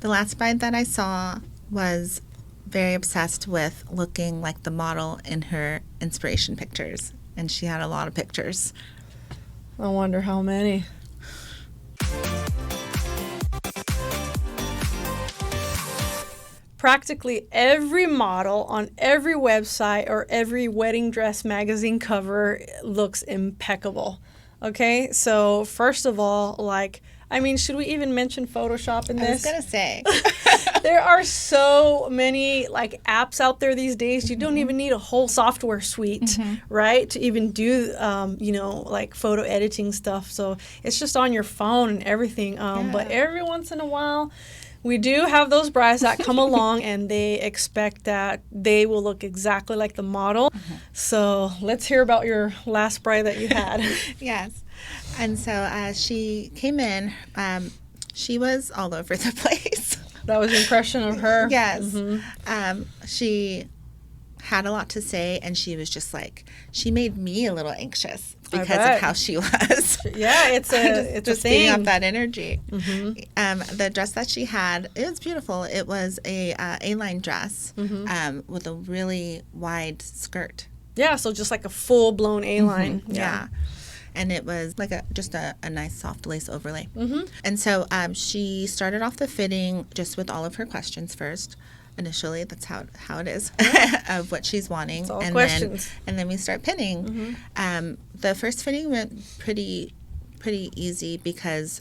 The last bride that I saw was very obsessed with looking like the model in her inspiration pictures, and she had a lot of pictures. I wonder how many. Practically every model on every website or every wedding dress magazine cover looks impeccable. Okay, so first of all, should we even mention Photoshop in this? I was going to say. There are so many apps out there these days. You don't even need a whole software suite, right, to even do photo editing stuff. So it's just on your phone and everything. But every once in a while, we do have those brides that come along and they expect that they will look exactly like the model. So let's hear about your last bride that you had. Yes. And so she came in. She was all over the place. That was your impression of her? Yes. She had a lot to say, and she was just she made me a little anxious because of how she was. Yeah, it's a just thing. feeding off that energy. The dress that she had, it was beautiful. It was a A-line dress with a really wide skirt. Yeah, so just like a full-blown A-line. Yeah. And it was just a nice soft lace overlay. And so she started off the fitting just with all of her questions first. Initially, that's how it is, of what she's wanting. It's all questions. And then we start pinning. The first fitting went pretty easy because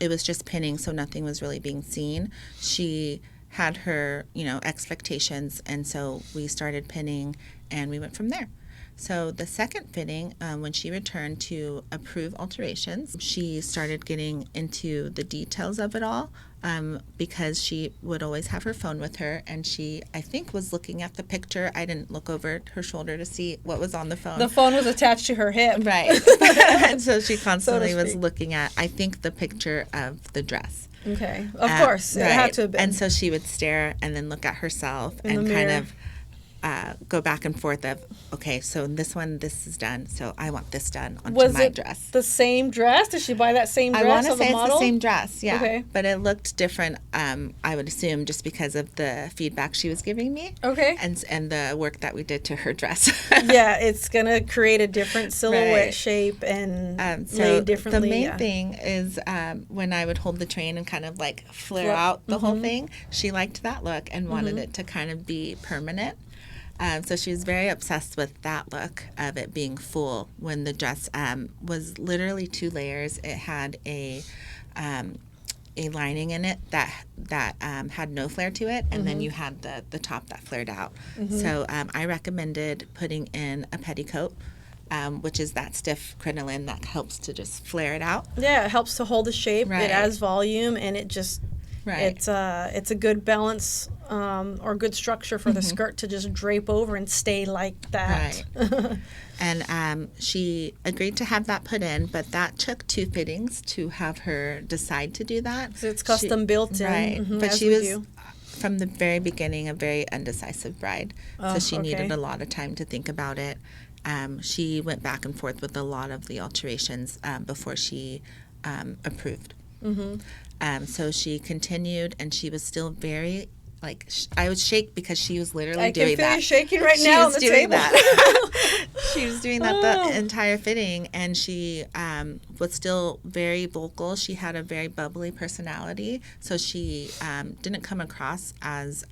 it was just pinning, so nothing was really being seen. She had her, expectations, and so we started pinning, and we went from there. So the second fitting, when she returned to approve alterations, she started getting into the details of it all because she would always have her phone with her, and she, I think, was looking at the picture. I didn't look over her shoulder to see what was on the phone. The phone was attached to her hip. Right. And so she constantly was looking at, I think, the picture of the dress. Okay. Of course. It had to have been. And so she would stare and then look at herself and kind of go back and forth of, okay, so this is done, so I want this done onto my dress. Was it the same dress? Did she buy that same dress? I want to say it's the same dress, yeah. Okay. But it looked different, I would assume, just because of the feedback she was giving me. Okay. And the work that we did to her dress. Yeah, it's going to create a different silhouette shape and lay differently. The main thing is when I would hold the train and kind of flare out the whole thing, she liked that look and wanted it to kind of be permanent. So she was very obsessed with that look of it being full when the dress was literally 2 layers. It had a lining in it that had no flare to it, and then you had the top that flared out. So I recommended putting in a petticoat, which is that stiff crinoline that helps to just flare it out. Yeah, it helps to hold the shape. Right. It adds volume, and it just it's a good balance or good structure for the skirt to just drape over and stay like that. Right. And she agreed to have that put in, but that took 2 fittings to have her decide to do that. So it's custom built in. Right. But she was, from the very beginning, a very undecisive bride. So she needed a lot of time to think about it. She went back and forth with a lot of the alterations before she approved. So she continued, and she was still very, I would shake because she was literally doing that. I can feel you shaking right now on the table. She was doing that the entire fitting, and she was still very vocal. She had a very bubbly personality, so she didn't come across as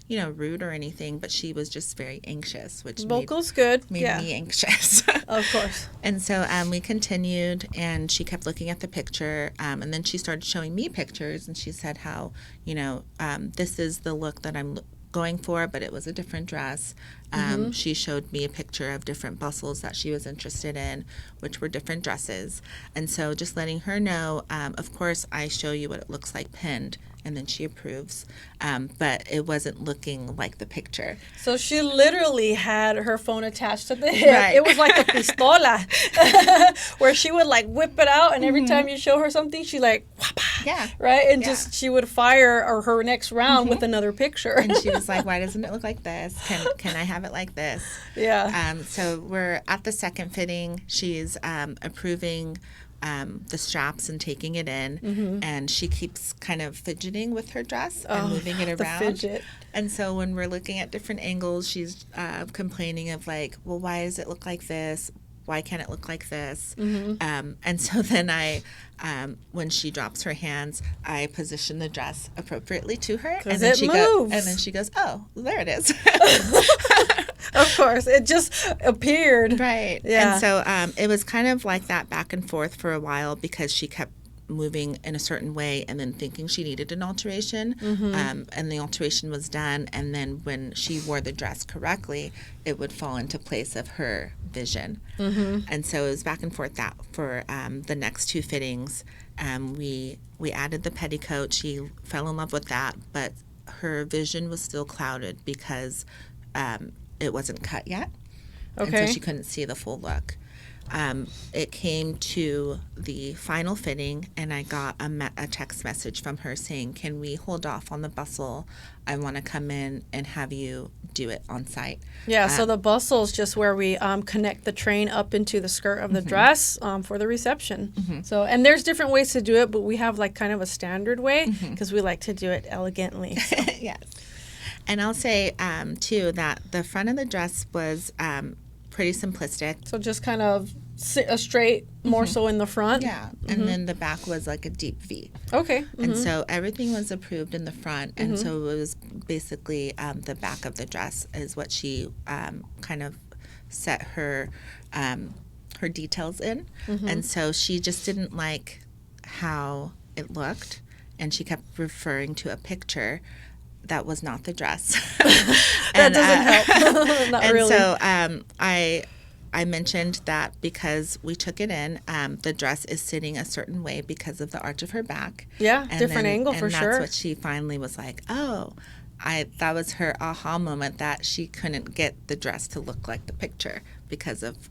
rude or anything, but she was just very anxious, which vocal's made me anxious. Of course. And so we continued, and she kept looking at the picture, and then she started showing me pictures, and she said how, this is the look that I'm going for, but it was a different dress. She showed me a picture of different bustles that she was interested in, which were different dresses. And so just letting her know, of course, I show you what it looks like pinned, and then she approves. But it wasn't looking like the picture. So she literally had her phone attached to the hip. Right. It was like a pistola, where she would whip it out, and every time you show her something, she yeah, right, and just she would fire her next round with another picture. And she was like, "Why doesn't it look like this? Can I have it like this?" Yeah. So we're at the second fitting. She's approving the straps and taking it in, and she keeps kind of fidgeting with her dress and moving it around. The fidget. And so when we're looking at different angles, she's complaining of like, well, why does it look like this? Why can't it look like this? And so then when she drops her hands, I position the dress appropriately to her, and then she goes, and then she goes, "Oh, there it is." Of course, it just appeared. Right. Yeah. And so it was kind of like that back and forth for a while because she kept moving in a certain way and then thinking she needed an alteration, and the alteration was done, and then when she wore the dress correctly, it would fall into place of her vision. And so it was back and forth that for the next two fittings. We added the petticoat. She fell in love with that, but her vision was still clouded because it wasn't cut yet, and so she couldn't see the full look. It came to the final fitting, and I got a text message from her saying, "Can we hold off on the bustle? I want to come in and have you do it on site." Yeah, so the bustle is just where we connect the train up into the skirt of the dress for the reception. So, and there's different ways to do it, but we have like kind of a standard way because we like to do it elegantly. So. Yes. And I'll say, too, that the front of the dress was pretty simplistic. So just kind of a straight, more so in the front. Yeah, and then the back was like a deep V. Okay. And so everything was approved in the front, and so it was basically the back of the dress is what she kind of set her details in. And so she just didn't like how it looked, and she kept referring to a picture that was not the dress. That doesn't help. Not and really. So I mentioned that because we took it in, the dress is sitting a certain way because of the arch of her back. Yeah, different angle for sure. And that's what she finally was like, oh. That was her aha moment that she couldn't get the dress to look like the picture because of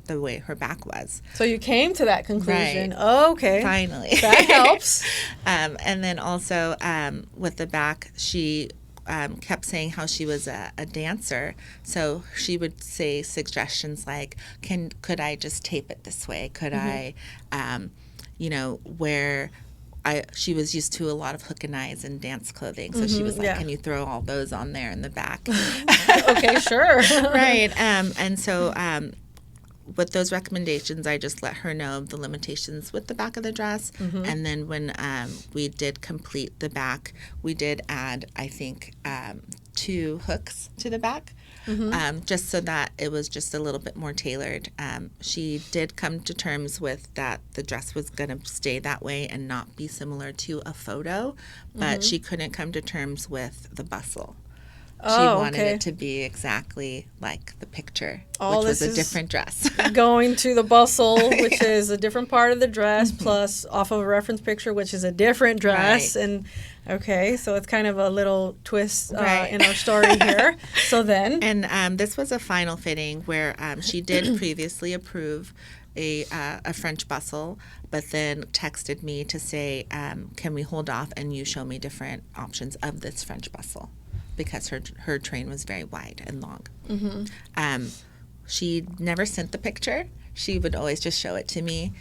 the way her back was. So you came to that conclusion. Right. Oh, okay. Finally. That helps. And then also with the back, she kept saying how she was a dancer. So she would say suggestions like, could I just tape it this way? Could I, wear... she was used to a lot of hook and eyes and dance clothing, so she was like, "Can you throw all those on there in the back?" Okay, sure. Right. And so with those recommendations, I just let her know the limitations with the back of the dress. And then when we did complete the back, we did add, I think, 2 hooks to the back. Just so that it was just a little bit more tailored. She did come to terms with that the dress was going to stay that way and not be similar to a photo, but she couldn't come to terms with the bustle. She wanted it to be exactly like the picture, which was a different dress. Going to the bustle, which is a different part of the dress, plus off of a reference picture, which is a different dress. Right. And okay, so it's kind of a little twist in our story here. So then, and this was a final fitting where she did previously approve a French bustle, but then texted me to say, "Can we hold off and you show me different options of this French bustle?" Because her train was very wide and long. She never sent the picture. She would always just show it to me.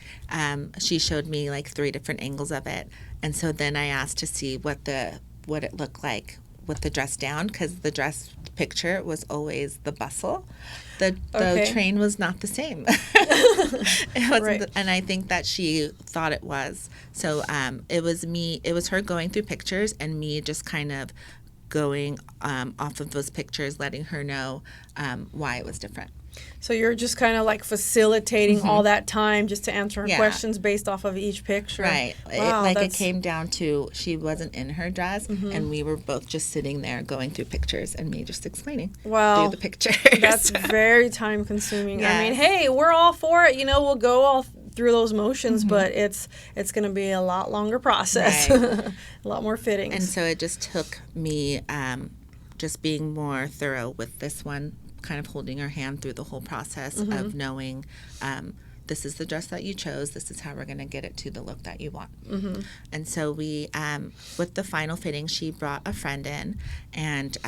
She showed me like 3 different angles of it, and so then I asked to see what it looked like with the dress down, because the dress picture was always the bustle. The train was not the same. It wasn't, and I think that she thought it was. So it was her going through pictures and me just kind of going off of those pictures, letting her know why it was different. So you're just kind of like facilitating all that time just to answer her questions based off of each picture. Right. Wow, it came down to she wasn't in her dress, and we were both just sitting there going through pictures and me just explaining through the pictures. That's very time consuming. Yes. I mean, hey, we're all for it. We'll go all through those motions, but it's going to be a lot longer process, a lot more fittings. And so it just took me just being more thorough with this one, kind of holding her hand through the whole process of knowing this is the dress that you chose, this is how we're going to get it to the look that you want. And so we, with the final fitting, she brought a friend in, and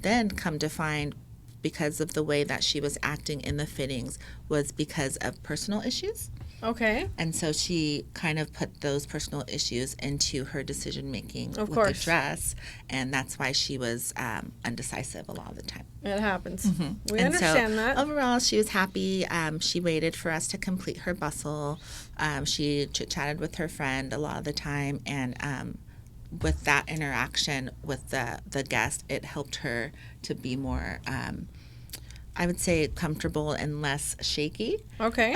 then come to find, because of the way that she was acting in the fittings, was because of personal issues. Okay. And so she kind of put those personal issues into her decision making Of with course. the dress, and that's why she was undecisive a lot of the time. It happens. We And understand so that. overall, she was happy. She waited for us to complete her bustle. She chit-chatted with her friend a lot of the time, and with that interaction with the guest, it helped her to be more, I would say, comfortable and less shaky Okay.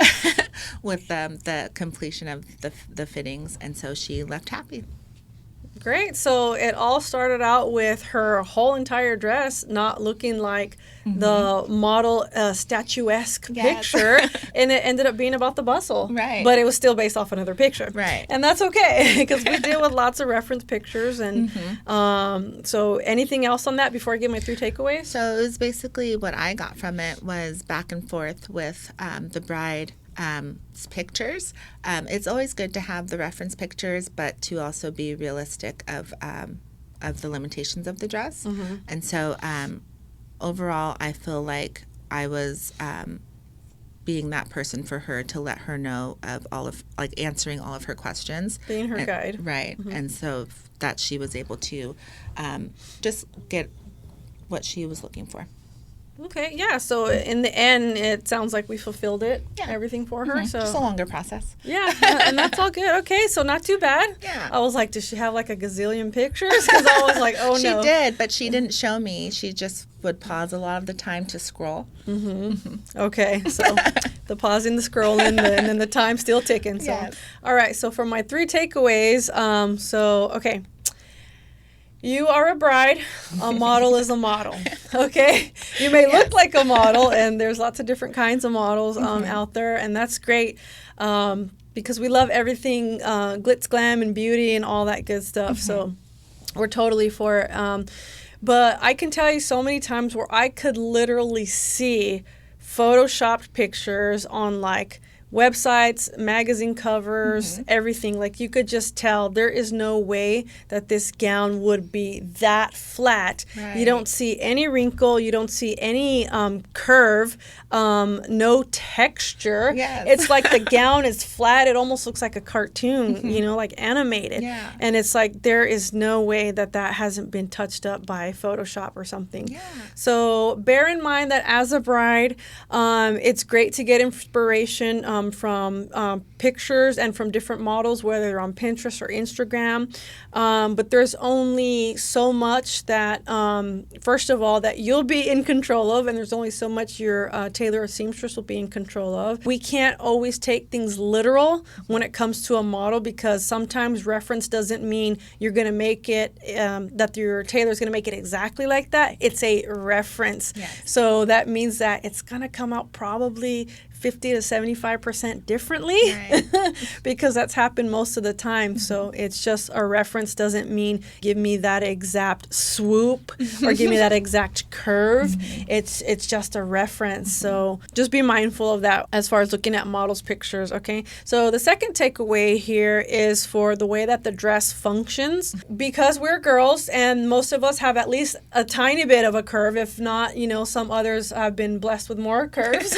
with the completion of the fittings, and so she left happy. Great. So it all started out with her whole entire dress not looking like the model statuesque Yes. picture, and it ended up being about the bustle. Right. But it was still based off another picture. Right. And that's okay because we deal with lots of reference pictures. And so anything else on that before I give my 3 takeaways? So it was basically what I got from it was back and forth with the bride pictures. It's always good to have the reference pictures, but to also be realistic of the limitations of the dress. And so overall, I feel like I was being that person for her to let her know of all of, like, answering all of her questions. Being her guide. Right. And so that she was able to just get what she was looking for. Okay, yeah. So in the end, it sounds like we fulfilled it, Yeah. everything for her. So Just a longer process. yeah, and that's all good. Okay, so not too bad. Yeah. I was like, does she have like a gazillion pictures? Because I was like, oh She no. did, but she didn't show me. She just would pause a lot of the time to scroll. Okay, so the pausing, the scrolling, and then the time still ticking. So, Yes. all right. So for my 3 takeaways, okay. You are a bride. A model is a model. Okay? You may look like a model, and there's lots of different kinds of models out there, and that's great because we love everything glitz, glam, and beauty and all that good stuff. So we're totally for it. But I can tell you so many times where I could literally see photoshopped pictures on like websites, magazine covers, everything. Like you could just tell there is no way that this gown would be that flat. Right. You don't see any wrinkle. You don't see any curve, no texture. Yes. It's like the gown is flat. It almost looks like a cartoon, you know, like animated. Yeah. And it's like there is no way that that hasn't been touched up by Photoshop or something. Yeah. So bear in mind that as a bride, it's great to get inspiration from pictures and from different models, whether they're on Pinterest or Instagram. But there's only so much that, first of all, that you'll be in control of, and there's only so much your tailor or seamstress will be in control of. We can't always take things literal when it comes to a model because sometimes reference doesn't mean you're going to make it, that your tailor is going to make it exactly like that. It's a reference. Yes. So that means that it's going to come out probably 50 to 75% differently Right. because that's happened most of the time. So it's just a reference doesn't mean give me that exact swoop or give me that exact curve. It's just a reference. So just be mindful of that as far as looking at models' pictures, okay? So the second takeaway here is for the way that the dress functions. Because we're girls and most of us have at least a tiny bit of a curve, if not, you know, some others have been blessed with more curves,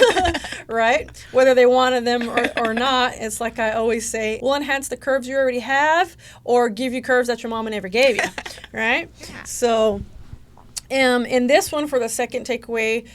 right? Whether they wanted them or not, it's like I always say, we'll enhance the curves you already have or give you curves that your mama never gave you, right? Yeah. So in this one, for the second takeaway,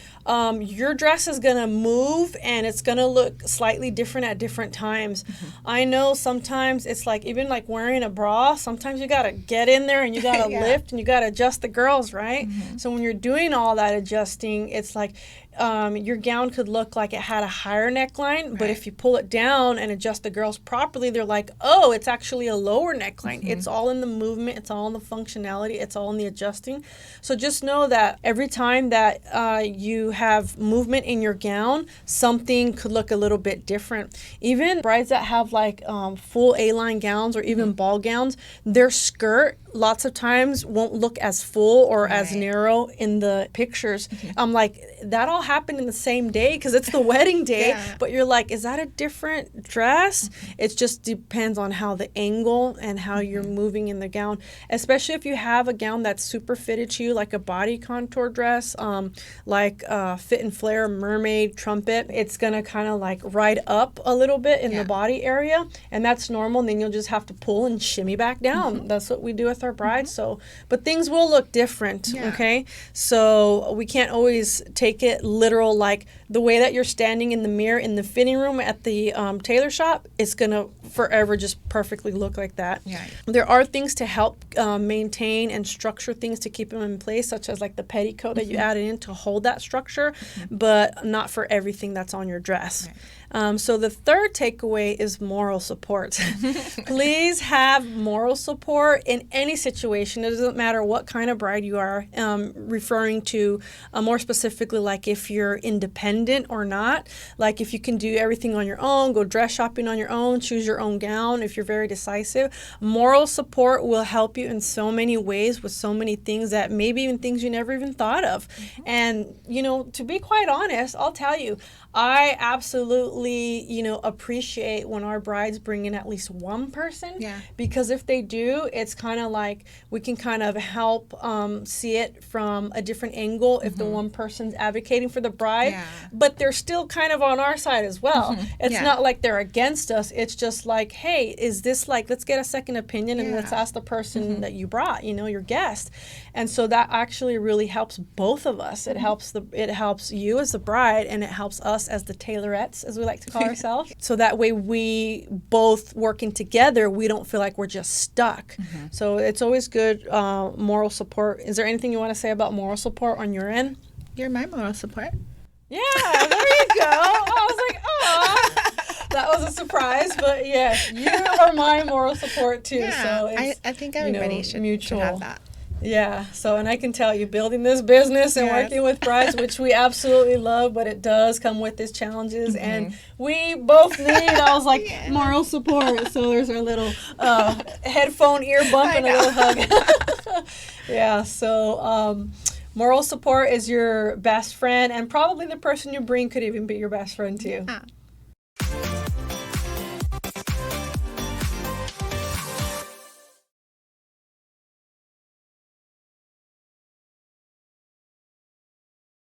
your dress is going to move and it's going to look slightly different at different times. I know sometimes it's like, even like wearing a bra, sometimes you got to get in there and you got to Yeah. lift and you got to adjust the girls, right? So when you're doing all that adjusting, it's like your gown could look like it had a higher neckline, but Right. if you pull it down and adjust the girls properly, they're like, oh, it's actually a lower neckline. It's all in the movement. It's all in the functionality. It's all in the adjusting. So just know that every time that you have movement in your gown, something could look a little bit different. Even brides that have like full A-line gowns or even ball gowns, their skirt lots of times won't look as full or as Right. narrow in the pictures. I'm like, that all happened in the same day because it's the wedding day. Yeah. But you're like, is that a different dress? It just depends on how the angle and how you're moving in the gown, especially if you have a gown that's super fitted to you, like a body contour dress, like fit and flare, mermaid, trumpet. It's going to kind of like ride up a little bit in the body area, and that's normal. And then you'll just have to pull and shimmy back down. That's what we do with our brides. So, but things will look different, okay? So we can't always take it literal, like the way that you're standing in the mirror in the fitting room at the tailor shop, it's going to forever just perfectly look like that. Yeah. There are things to help maintain and structure things to keep them in place, such as like the petticoat that you added in to hold that structure, but not for everything that's on your dress. Right. So the third takeaway is moral support. Please have moral support in any situation. It doesn't matter what kind of bride you are, referring to more specifically, like if you're independent or not, like if you can do everything on your own, go dress shopping on your own, choose your own gown, if you're very decisive. Moral support will help you in so many ways with so many things that maybe even things you never even thought of. And, you know, to be quite honest, I'll tell you, I absolutely, you know, appreciate when our brides bring in at least one person. Yeah. Because if they do, it's kind of like we can kind of help see it from a different angle if the one person's advocating for the bride. Yeah. But they're still kind of on our side as well. It's Yeah. not like they're against us. It's just like, hey, is this like, let's get a second opinion and let's ask the person that you brought, you know, your guest. And so that actually really helps both of us. It helps you as the bride, and it helps us as the tailorettes, as we like to call ourselves. So that way we both working together, we don't feel like we're just stuck. So it's always good moral support. Is there anything you want to say about moral support on your end? You're my moral support. Yeah, there you go. I was like, oh, that was a surprise. But yes, you are my moral support too. Yeah, So it's, I think everybody should have that. Yeah. So, and I can tell you, building this business and working with brides, which we absolutely love, but it does come with its challenges, and we both need, I was like, moral support. So there's our little headphone ear bump and a little hug. Yeah. So, moral support is your best friend, and probably the person you bring could even be your best friend too.